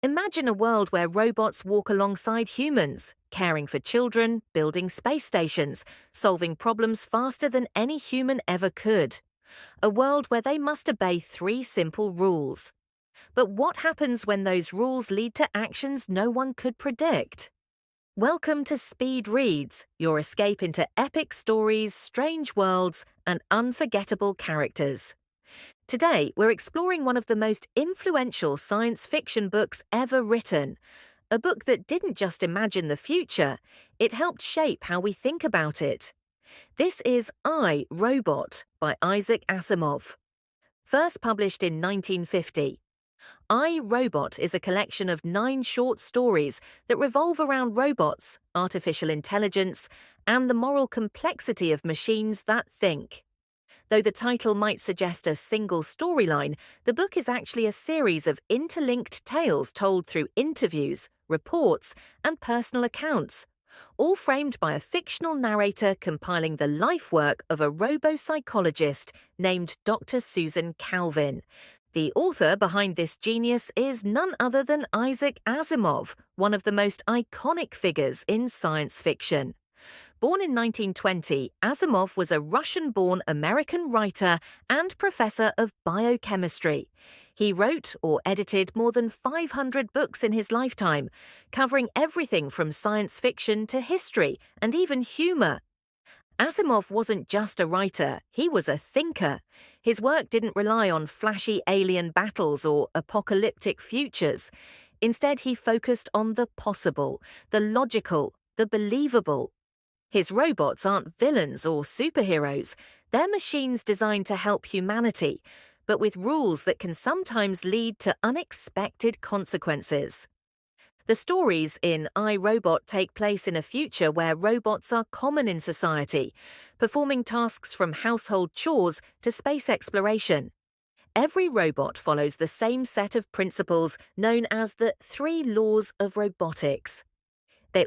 Imagine a world where robots walk alongside humans, caring for children, building space stations, solving problems faster than any human ever could. A world where they must obey three simple rules. But what happens when those rules lead to actions no one could predict? Welcome to Speed Reads, your escape into epic stories, strange worlds, and unforgettable characters. Today, we're exploring one of the most influential science fiction books ever written. A book that didn't just imagine the future, it helped shape how we think about it. This is I, Robot by Isaac Asimov. First published in 1950. I, Robot is a collection of 9 short stories that revolve around robots, artificial intelligence, and the moral complexity of machines that think. Though the title might suggest a single storyline, the book is actually a series of interlinked tales told through interviews, reports, and personal accounts, all framed by a fictional narrator compiling the life work of a robo-psychologist named Dr. Susan Calvin. The author behind this genius is none other than Isaac Asimov, one of the most iconic figures in science fiction. Born in 1920, Asimov was a Russian-born American writer and professor of biochemistry. He wrote or edited more than 500 books in his lifetime, covering everything from science fiction to history and even humor. Asimov wasn't just a writer, he was a thinker. His work didn't rely on flashy alien battles or apocalyptic futures. Instead, he focused on the possible, the logical, the believable. His robots aren't villains or superheroes. They're machines designed to help humanity, but with rules that can sometimes lead to unexpected consequences. The stories in I, Robot take place in a future where robots are common in society, performing tasks from household chores to space exploration. Every robot follows the same set of principles known as the Three Laws of Robotics.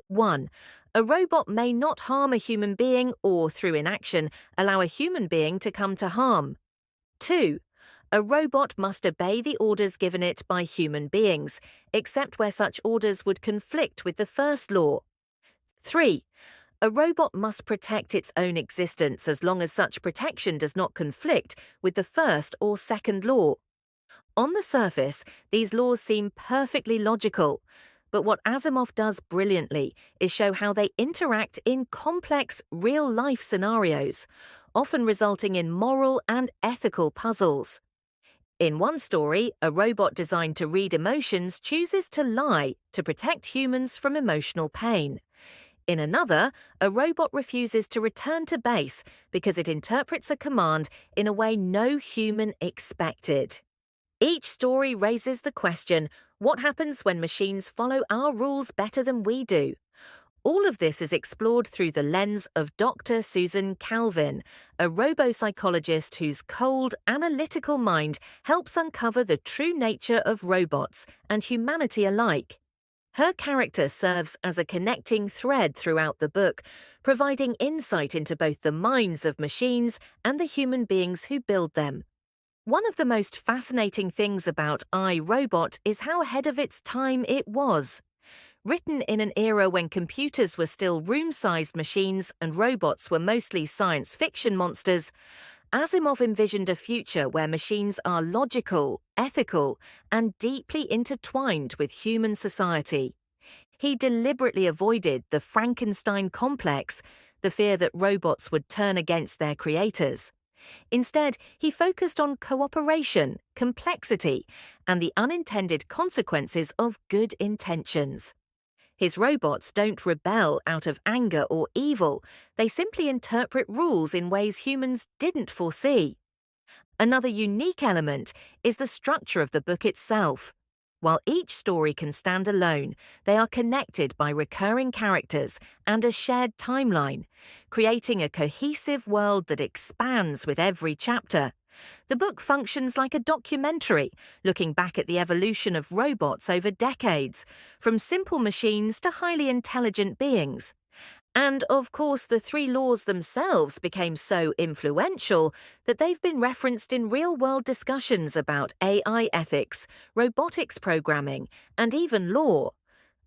1. A robot may not harm a human being or, through inaction, allow a human being to come to harm. 2. A robot must obey the orders given it by human beings, except where such orders would conflict with the first law. 3. A robot must protect its own existence as long as such protection does not conflict with the first or second law. On the surface, these laws seem perfectly logical. But what Asimov does brilliantly is show how they interact in complex, real-life scenarios, often resulting in moral and ethical puzzles. In one story, a robot designed to read emotions chooses to lie to protect humans from emotional pain. In another, a robot refuses to return to base because it interprets a command in a way no human expected. Each story raises the question, what happens when machines follow our rules better than we do? All of this is explored through the lens of Dr. Susan Calvin, a robo-psychologist whose cold, analytical mind helps uncover the true nature of robots and humanity alike. Her character serves as a connecting thread throughout the book, providing insight into both the minds of machines and the human beings who build them. One of the most fascinating things about I, Robot is how ahead of its time it was. Written in an era when computers were still room-sized machines and robots were mostly science fiction monsters, Asimov envisioned a future where machines are logical, ethical, and deeply intertwined with human society. He deliberately avoided the Frankenstein complex, the fear that robots would turn against their creators. Instead, he focused on cooperation, complexity, and the unintended consequences of good intentions. His robots don't rebel out of anger or evil, they simply interpret rules in ways humans didn't foresee. Another unique element is the structure of the book itself. While each story can stand alone, they are connected by recurring characters and a shared timeline, creating a cohesive world that expands with every chapter. The book functions like a documentary, looking back at the evolution of robots over decades, from simple machines to highly intelligent beings. And of course, the three laws themselves became so influential that they've been referenced in real world discussions about AI ethics, robotics programming, and even law.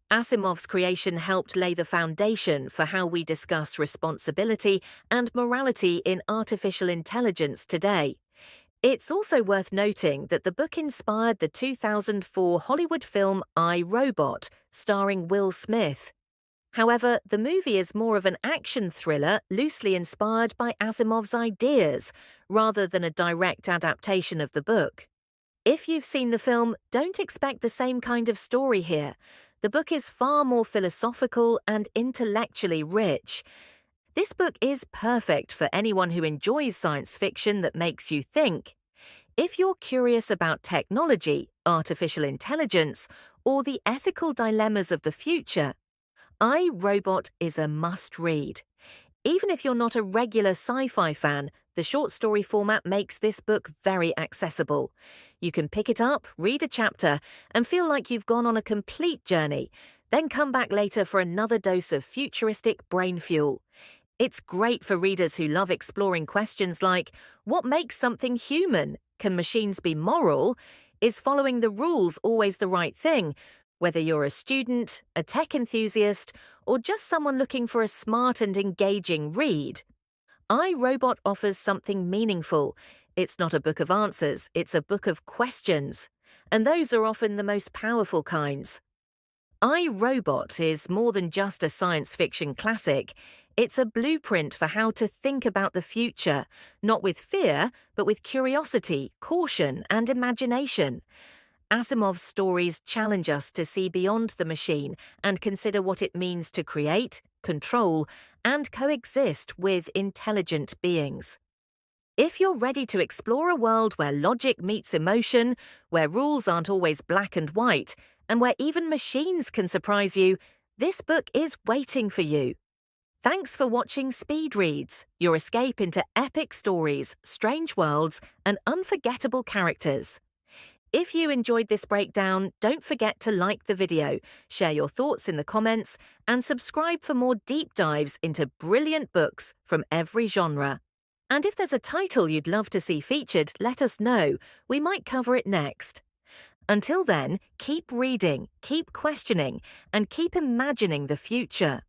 Asimov's creation helped lay the foundation for how we discuss responsibility and morality in artificial intelligence today. It's also worth noting that the book inspired the 2004 Hollywood film I, Robot, starring Will Smith. However, the movie is more of an action thriller loosely inspired by Asimov's ideas, rather than a direct adaptation of the book. If you've seen the film, don't expect the same kind of story here. The book is far more philosophical and intellectually rich. This book is perfect for anyone who enjoys science fiction that makes you think. If you're curious about technology, artificial intelligence, or the ethical dilemmas of the future, I, Robot is a must-read. Even if you're not a regular sci-fi fan, the short story format makes this book very accessible. You can pick it up, read a chapter, and feel like you've gone on a complete journey, then come back later for another dose of futuristic brain fuel. It's great for readers who love exploring questions like, what makes something human? Can machines be moral? Is following the rules always the right thing? Whether you're a student, a tech enthusiast, or just someone looking for a smart and engaging read, I, Robot offers something meaningful. It's not a book of answers, it's a book of questions. And those are often the most powerful kinds. I, Robot is more than just a science fiction classic. It's a blueprint for how to think about the future, not with fear, but with curiosity, caution, and imagination. Asimov's stories challenge us to see beyond the machine and consider what it means to create, control, and coexist with intelligent beings. If you're ready to explore a world where logic meets emotion, where rules aren't always black and white, and where even machines can surprise you, this book is waiting for you. Thanks for watching Speed Reads, your escape into epic stories, strange worlds, and unforgettable characters. If you enjoyed this breakdown, don't forget to like the video, share your thoughts in the comments, and subscribe for more deep dives into brilliant books from every genre. And if there's a title you'd love to see featured, let us know. We might cover it next. Until then, keep reading, keep questioning, and keep imagining the future.